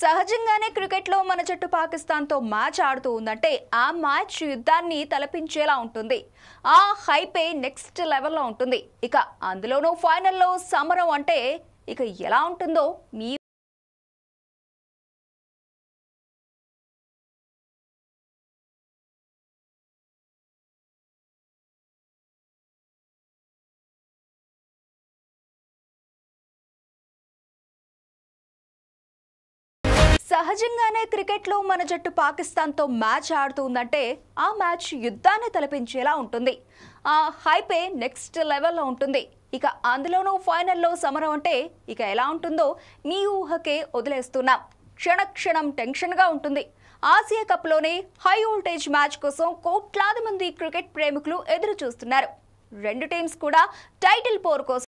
సహజంగానే క్రికెట్లో మన జట్టు పాకిస్తాన్తో మ్యాచ్ ఆడుతూ ఉందంటే ఆ మ్యాచ్ యుద్ధాన్ని తలపించేలా ఉంటుంది. ఆ హైపే నెక్స్ట్ లెవెల్లో ఉంటుంది. ఇక అందులోనూ ఫైనల్లో సమరం అంటే ఇక ఎలా ఉంటుందో మీ సహజంగానే క్రికెట్లో మన జట్టు పాకిస్తాన్తో మ్యాచ్ ఆడుతుందంటే ఆ మ్యాచ్ యుద్ధాన్ని తలపించేలా ఉంటుంది. ఆ హైపే నెక్స్ట్ లెవెల్లో ఉంటుంది. ఇక అందులోనూ ఫైనల్లో సమరం అంటే ఇక ఎలా ఉంటుందో మీ ఊహకే వదిలేస్తున్నాం. క్షణక్షణం టెన్షన్గా ఉంటుంది. ఆసియా కప్లోనే హై వోల్టేజ్ మ్యాచ్ కోసం కోట్లాది మంది క్రికెట్ ప్రేమికులు ఎదురు చూస్తున్నారు. రెండు టీమ్స్ కూడా టైటిల్ పోర్ కోసం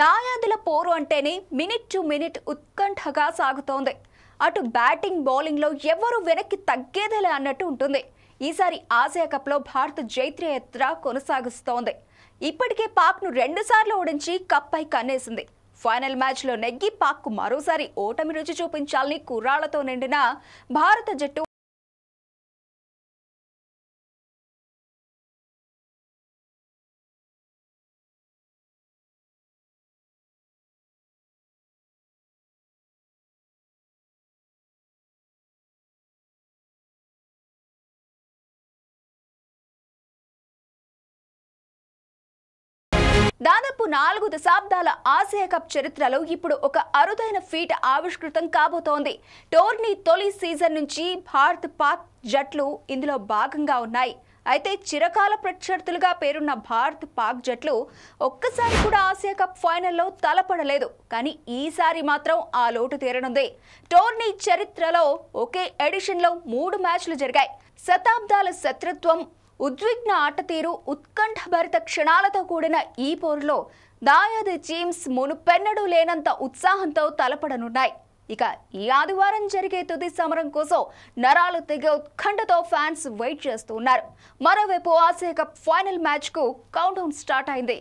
దాయాదుల పోరు అంటేనే మినిట్ టు మినిట్ ఉత్కంఠగా సాగుతోంది. అటు బ్యాటింగ్ బౌలింగ్లో ఎవరు వెనక్కి తగ్గేదేలే అన్నట్టు ఉంటుంది. ఈసారి ఆసియా కప్లో భారత్ జైత్రయాత్ర కొనసాగిస్తోంది. ఇప్పటికే పాక్ను 2 సార్లు ఓడించి కప్పై కన్నేసింది. ఫైనల్ మ్యాచ్లో నెగ్గి పాక్కు మరోసారి ఓటమి రుచి చూపించాలని కుర్రాళ్లతో నిండిన భారత జట్టు దాదాపు 4 దశాబ్దాల ఆసియా కప్ చరిత్రలో ఇప్పుడు ఒక అరుదైన ఫీట్ ఆవిష్కృతం కాబోతోంది. టోర్నీ తొలి సీజన్ నుంచి భారత్ పాక్ జట్లు ఇందులో భాగంగా ఉన్నాయి. అయితే చిరకాల ప్రత్యర్థులుగా పేరున్న భారత్ పాక్ జట్లు ఒక్కసారి కూడా ఆసియా కప్ ఫైనల్లో తలపడలేదు. కానీ ఈసారి మాత్రం ఆ లోటు తీరనుంది. టోర్నీ చరిత్రలో ఒకే ఎడిషన్లో 3 మ్యాచ్లు జరిగాయి. శతాబ్దాల శత్రుత్వం, ఉద్విగ్న ఆటతీరు, ఉత్కంఠభరిత క్షణాలతో కూడిన ఈ పోరులో దాయాది టీమ్స్ మునుపెన్నడూ లేనంత ఉత్సాహంతో తలపడనున్నాయి. ఇక ఈ ఆదివారం జరిగే తుది సమరం కోసం నరాలు తెగే ఉత్కంఠతో ఫ్యాన్స్ వెయిట్ చేస్తూ ఉన్నారు. మరోవైపు ఆసియా కప్ ఫైనల్ మ్యాచ్కు కౌంట్ డౌన్ స్టార్ట్ అయింది.